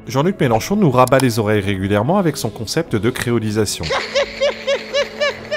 Jean-Luc Mélenchon nous rabat les oreilles régulièrement avec son concept de créolisation.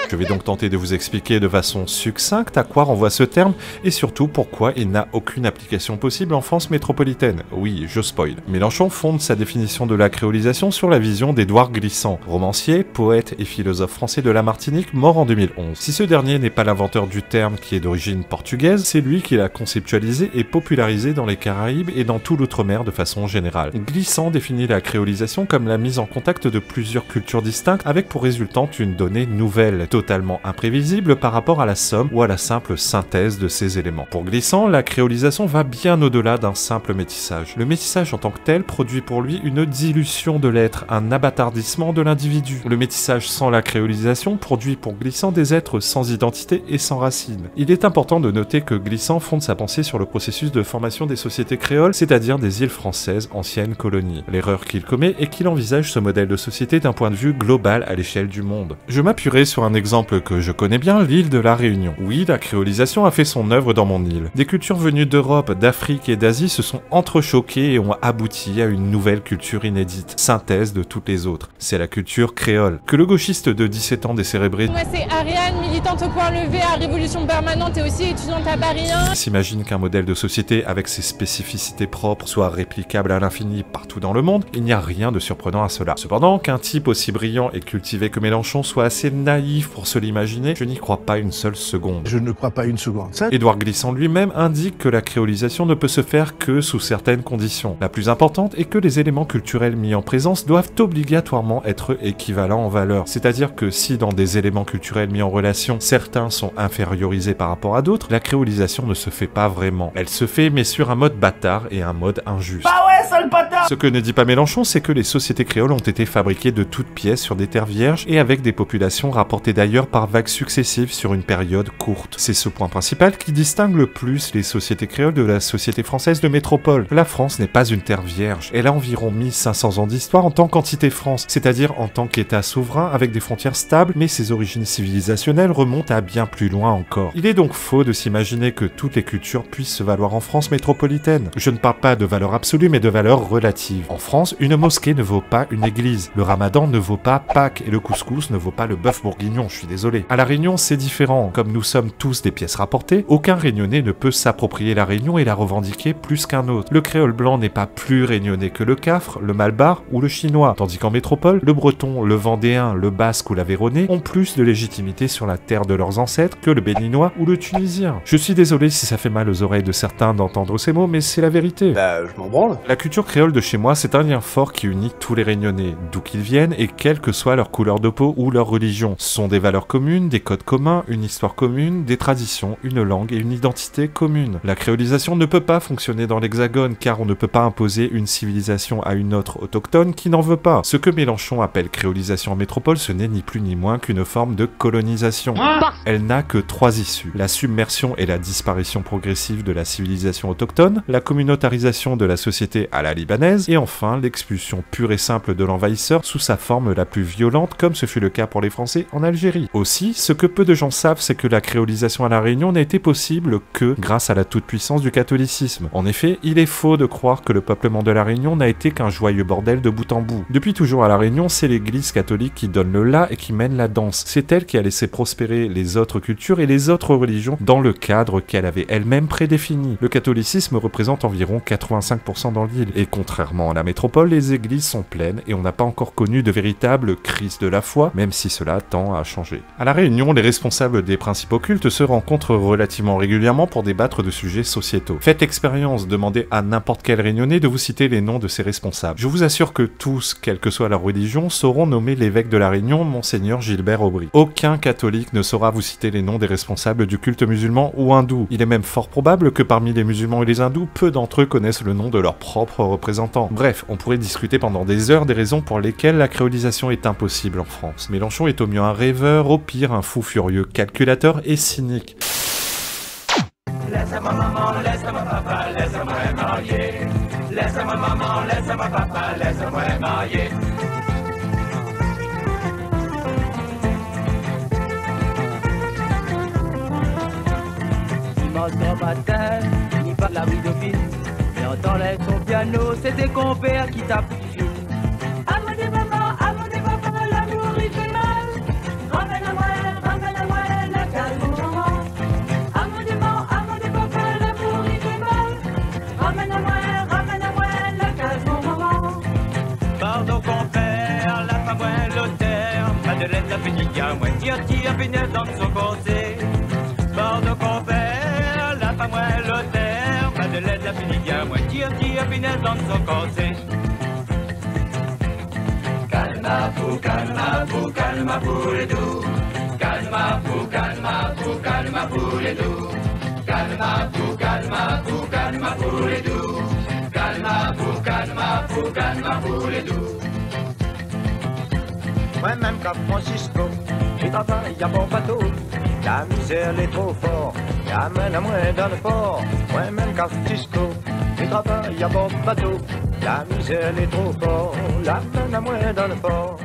Je vais donc tenter de vous expliquer de façon succincte à quoi renvoie ce terme et surtout pourquoi il n'a aucune application possible en France métropolitaine. Oui, je spoil. Mélenchon fonde sa définition de la créolisation sur la vision d'Édouard Glissant, romancier, poète et philosophe français de la Martinique, mort en 2011. Si ce dernier n'est pas l'inventeur du terme qui est d'origine portugaise, c'est lui qui l'a conceptualisé et popularisé dans les Caraïbes et dans tout l'outre-mer de façon générale. Glissant définit la créolisation comme la mise en contact de plusieurs cultures distinctes avec pour résultante une donnée nouvelle, totalement imprévisible par rapport à la somme ou à la simple synthèse de ces éléments. Pour Glissant, la créolisation va bien au-delà d'un simple métissage. Le métissage en tant que tel produit pour lui une dilution de l'être, un abattardissement de l'individu. Le métissage sans la créolisation produit pour Glissant des êtres sans identité et sans racines. Il est important de noter que Glissant fonde sa pensée sur le processus de formation des sociétés créoles, c'est-à-dire des îles françaises, anciennes colonies. L'erreur qu'il commet est qu'il envisage ce modèle de société d'un point de vue global à l'échelle du monde. Je m'appuierai sur un exemple que je connais bien, l'île de la Réunion. Oui, la créolisation a fait son œuvre dans mon île. Des cultures venues d'Europe, d'Afrique et d'Asie se sont entrechoquées et ont abouti à une nouvelle culture inédite, synthèse de toutes les autres. C'est la culture créole. Que le gauchiste de 17 ans décérébré... Moi c'est Ariane, militante au point levé à Révolution Permanente et aussi étudiante à Paris 1. S'imagine qu'un modèle de société avec ses spécificités propres soit réplicable à l'infini partout dans le monde, il n'y a rien de surprenant à cela. Cependant, qu'un type aussi brillant et cultivé que Mélenchon soit assez naïf pour se l'imaginer, je n'y crois pas une seule seconde. Je ne crois pas une seconde. Ça... Édouard Glissant lui-même indique que la créolisation ne peut se faire que sous certaines conditions. La plus importante est que les éléments culturels mis en présence doivent obligatoirement être équivalents en valeur. C'est-à-dire que si dans des éléments culturels mis en relation, certains sont infériorisés par rapport à d'autres, la créolisation ne se fait pas vraiment. Elle se fait mais sur un mode bâtard et un mode injuste. Bah ouais, sale bâtard! Ce que ne dit pas Mélenchon, c'est que les sociétés créoles ont été fabriquées de toutes pièces sur des terres vierges et avec des populations rapportées d'ailleurs par vagues successives sur une période courte. C'est ce point principal qui distingue le plus les sociétés créoles de la société française de métropole. La France n'est pas une terre vierge. Elle a environ 1500 ans d'histoire en tant qu'entité France, c'est-à-dire en tant qu'État souverain avec des frontières stables, mais ses origines civilisationnelles remontent à bien plus loin encore. Il est donc faux de s'imaginer que toutes les cultures puissent se valoir en France métropolitaine. Je ne parle pas de valeur absolue, mais de valeur relative. En France, une mosquée ne vaut pas une église. Le ramadan ne vaut pas Pâques et le couscous ne vaut pas le bœuf bourguignon, je suis désolé. À La Réunion, c'est différent. Comme nous sommes tous des pièces rapportées, aucun Réunionnais ne peut s'approprier la Réunion et la revendiquer plus qu'un autre. Le créole blanc n'est pas plus réunionnais que le cafre, le malbar ou le chinois, tandis qu'en métropole, le breton, le vendéen, le basque ou l'aveyronais ont plus de légitimité sur la terre de leurs ancêtres que le béninois ou le tunisien. Je suis désolé si ça fait mal aux oreilles de certains d'entendre ces mots, mais c'est la vérité. Bah, je m'en branle. La culture créole de chez moi, c'est un lien fort qui unit tous les Réunionnais, d'où qu'ils viennent et quelle que soit leur couleur de peau ou leur religion. Ce sont des valeurs communes, des codes communs, une histoire commune, des traditions, une langue et une identité commune. La créolisation ne peut pas fonctionner dans l'Hexagone car on ne peut pas imposer une civilisation à une autre autochtone qui n'en veut pas. Ce que Mélenchon appelle créolisation en métropole, ce n'est ni plus ni moins qu'une forme de colonisation. Elle n'a que 3 issues. La submersion et la disparition progressive de la civilisation autochtone, la communautarisation de la société à la libanaise, et enfin l'expulsion pure et simple de l'envahisseur sous sa forme la plus violente comme ce fut le cas pour les Français en Algérie. Aussi, ce que peu de gens savent, c'est que la créolisation à La Réunion n'a été possible que grâce à la toute-puissance du catholicisme. En effet, il est faux de croire que le peuplement de La Réunion n'a été qu'un joyeux bordel de bout en bout. Depuis toujours à La Réunion, c'est l'église catholique qui donne le la et qui mène la danse. C'est elle qui a laissé prospérer les autres cultures et les autres religions dans le cadre qu'elle avait elle-même prédéfini. Le catholicisme représente environ 85% dans l'île, et contrairement à la métropole, les églises sont pleines et on n'a pas encore connu de véritable crise de la foi, même si cela tend à changer. À La Réunion, les responsables des principaux cultes se rencontrent relativement régulièrement pour débattre de sujets sociétaux. Faites expérience, demandez à n'importe quel Réunionnais de vous citer les noms de ses responsables. Je vous assure que tous, quelle que soit leur religion, sauront nommer l'évêque de La Réunion, Monseigneur Gilbert Aubry. Aucun catholique ne saura vous citer les noms des responsables du culte musulman ou hindou. Il est même fort probable que parmi les musulmans et les hindous, peu d'entre eux connaissent le nom de leur propre représentant. Bref, on pourrait discuter pendant des heures des raisons pour lesquelles la créolisation est impossible en France. Mélenchon est au mieux un rêveur, au pire un fou furieux calculateur et cynique. Laisse-moi maman, laisse-moi papa, laisse-moi marier. Laisse-moi maman, laisse-moi papa, laisse-moi marier. Dimanche matin, il parle la rue de ville. Et entendait ton piano, c'est tes compères qui tapent du fil. Avant des papas, l'amour il fait mal. Ramène-moi, la calme au moment. Avant des papas, l'amour il fait mal. Ramène-moi, la calme au moment. Pardon compère, la femme ouais l'auteur, Madeleine la péniga, moi tire, Pinel dans son corset. Pardon compère, la femme ouais l'auteur, Madeleine la péniga, moi tire, Pinel dans son corset. Calma pour les doux. Calma pour les doux. Calma pour les doux. Calma pour les doux. Moi-même qu'à Francisco, j'ai travaillé à bon bateau. La misère est trop forte, amène à moi dans le port. Moi-même qu'à Francisco, j'ai travaillé à bon bateau. La misère est trop forte, amène à moi dans le port.